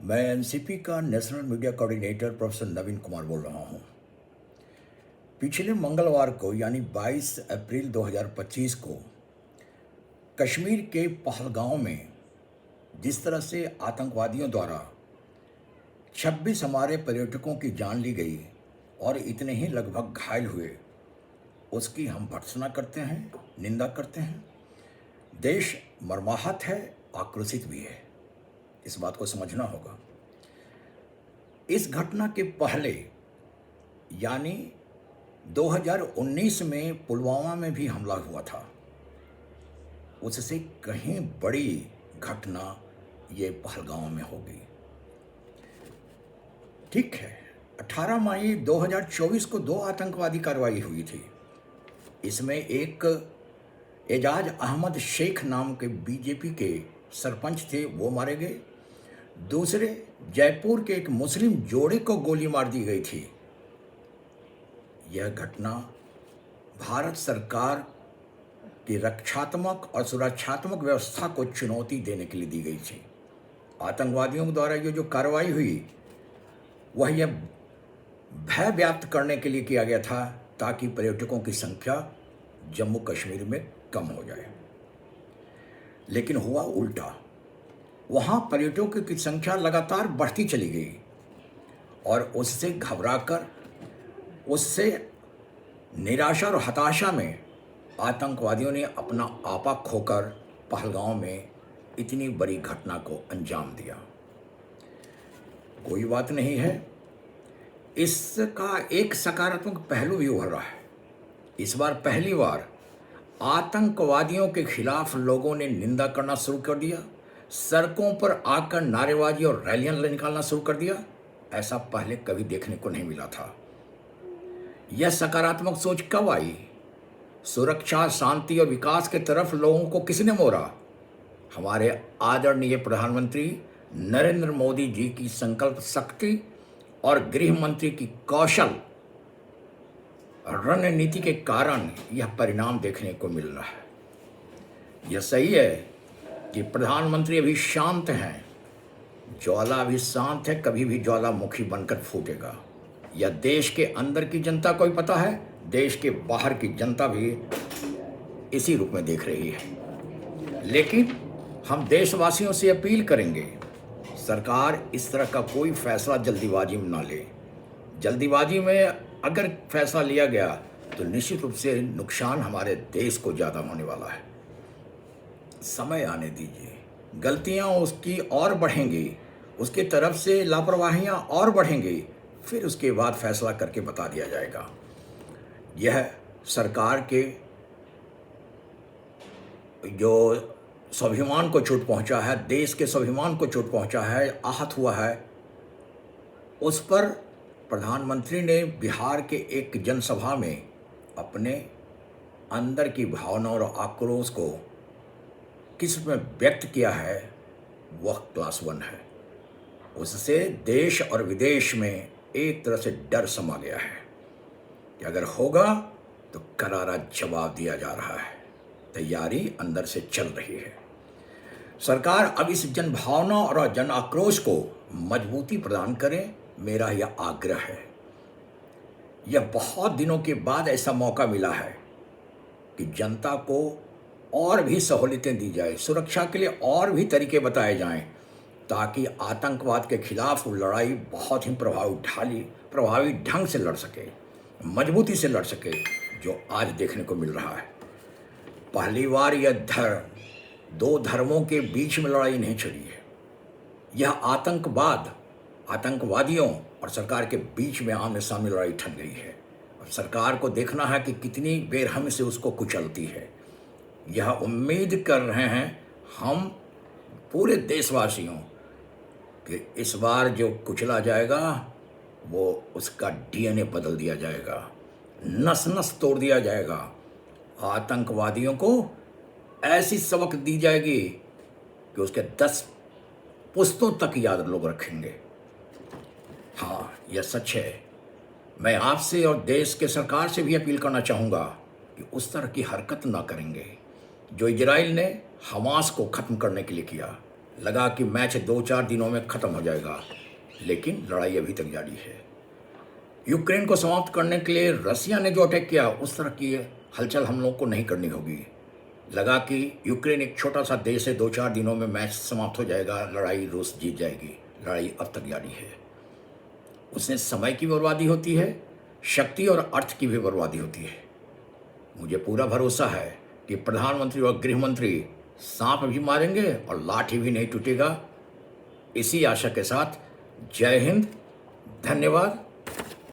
मैं एनसीपी का national media coordinator professor नवीन कुमार बोल रहा हूं। पिछले मंगलवार को यानी 22 अप्रैल 2025 को कश्मीर के पहलगांव में जिस तरह से आतंकवादियों द्वारा 26 हमारे पर्यटकों की जान ली गई और इतने ही लगभग घायल हुए, उसकी हम भर्त्सना करते हैं, निंदा करते हैं। देश मर्माहत है, आक्रोशित भी है। इस बात को समझना होगा। इस घटना के पहले यानी 2019 में पुलवामा में भी हमला हुआ था। उससे कहीं बड़ी घटना ये पहलगांव में हो गई। ठीक है, 18 मई 2024 को 2 आतंकवादी कार्रवाई हुई थी। इसमें एक एजाज अहमद शेख नाम के बीजेपी के सरपंच थे, वो मारे गए। दूसरे जयपुर के एक मुस्लिम जोड़े को गोली मार दी गई थी। यह घटना भारत सरकार की रक्षात्मक और सुरक्षात्मक व्यवस्था को चुनौती देने के लिए दी गई थी। आतंकवादियों द्वारा ये जो कार्रवाई हुई वह यह भय व्याप्त करने के लिए किया गया था ताकि पर्यटकों की संख्या जम्मू कश्मीर में कम हो जाए। लेकिन हुआ उल्टा। वहाँ पर्यटकों की संख्या लगातार बढ़ती चली गई और उससे घबराकर, उससे निराशा और हताशा में आतंकवादियों ने अपना आपा खोकर पहलगांव में इतनी बड़ी घटना को अंजाम दिया। कोई बात नहीं है, इसका एक सकारात्मक पहलू भी उभर रहा है। इस बार पहली बार आतंकवादियों के खिलाफ लोगों ने निंदा करना शुरू कर दिया, सड़कों पर आकर नारेबाजी और रैलियां निकालना शुरू कर दिया। ऐसा पहले कभी देखने को नहीं मिला था। यह सकारात्मक सोच कब आई? सुरक्षा, शांति और विकास के तरफ लोगों को किसने मोड़ा? हमारे आदरणीय प्रधानमंत्री नरेंद्र मोदी जी की संकल्प शक्ति और गृह मंत्री की कौशल रणनीति के कारण यह परिणाम देखने को मिल रहा है। यह सही है कि प्रधानमंत्री अभी शांत हैं। ज्वाला अभी शांत है, कभी भी ज्वालामुखी बनकर फूटेगा। यह देश के अंदर की जनता को भी पता है, देश के बाहर की जनता भी इसी रूप में देख रही है। लेकिन हम देशवासियों से अपील करेंगे, सरकार इस तरह का कोई फैसला जल्दीबाजी में ना ले। जल्दीबाजी में अगर फैसला लिया गया तो निश्चित रूप से नुकसान हमारे देश को ज़्यादा होने वाला है। समय आने दीजिए, गलतियां उसकी और बढ़ेंगी, उसकी तरफ से लापरवाहियां और बढ़ेंगी, फिर उसके बाद फैसला करके बता दिया जाएगा। यह सरकार के जो स्वाभिमान को चोट पहुंचा है, देश के स्वाभिमान को चोट पहुंचा है, आहत हुआ है, उस पर प्रधानमंत्री ने बिहार के एक जनसभा में अपने अंदर की भावना और आक्रोश को किस में व्यक्त किया है, वह क्लास 1 है। उससे देश और विदेश में एक तरह से डर समा गया है कि अगर होगा तो करारा जवाब दिया जा रहा है। तैयारी अंदर से चल रही है। सरकार अब इस जनभावना और जन आक्रोश को मजबूती प्रदान करे, मेरा यह आग्रह है। यह बहुत दिनों के बाद ऐसा मौका मिला है कि जनता को और भी सहूलियतें दी जाए, सुरक्षा के लिए और भी तरीके बताए जाएं, ताकि आतंकवाद के खिलाफ लड़ाई बहुत ही प्रभावी ढंग से लड़ सके, मजबूती से लड़ सके, जो आज देखने को मिल रहा है। पहली बार यह दो धर्मों के बीच में लड़ाई नहीं छिड़ी है। यह आतंकवादियों और सरकार के बीच में आमने सामने लड़ाई ठन गई है। अब सरकार को देखना है कि कितनी बेरहमी से उसको कुचलती है। यह उम्मीद कर रहे हैं हम पूरे देशवासियों कि इस बार जो कुचला जाएगा वो उसका डीएनए बदल दिया जाएगा, नस नस तोड़ दिया जाएगा। आतंकवादियों को ऐसी सबक दी जाएगी कि उसके 10 पुश्तों तक याद लोग रखेंगे। हाँ, यह सच है। मैं आपसे और देश के सरकार से भी अपील करना चाहूँगा कि उस तरह की हरकत ना करेंगे जो इजराइल ने हमास को ख़त्म करने के लिए किया। लगा कि मैच 2-4 दिनों में ख़त्म हो जाएगा, लेकिन लड़ाई अभी तक जारी है। यूक्रेन को समाप्त करने के लिए रसिया ने जो अटैक किया, उस तरह की हलचल हम लोग को नहीं करनी होगी। लगा कि यूक्रेन एक छोटा सा देश है, 2-4 दिनों में मैच समाप्त हो जाएगा, लड़ाई रूस जीत जाएगी। लड़ाई अब तक जारी है। उससे समय की बर्बादी होती है, शक्ति और अर्थ की भी बर्बादी होती है। मुझे पूरा भरोसा है कि प्रधानमंत्री और गृह मंत्री सांप भी मारेंगे और लाठी भी नहीं टूटेगा। इसी आशा के साथ जय हिंद, धन्यवाद।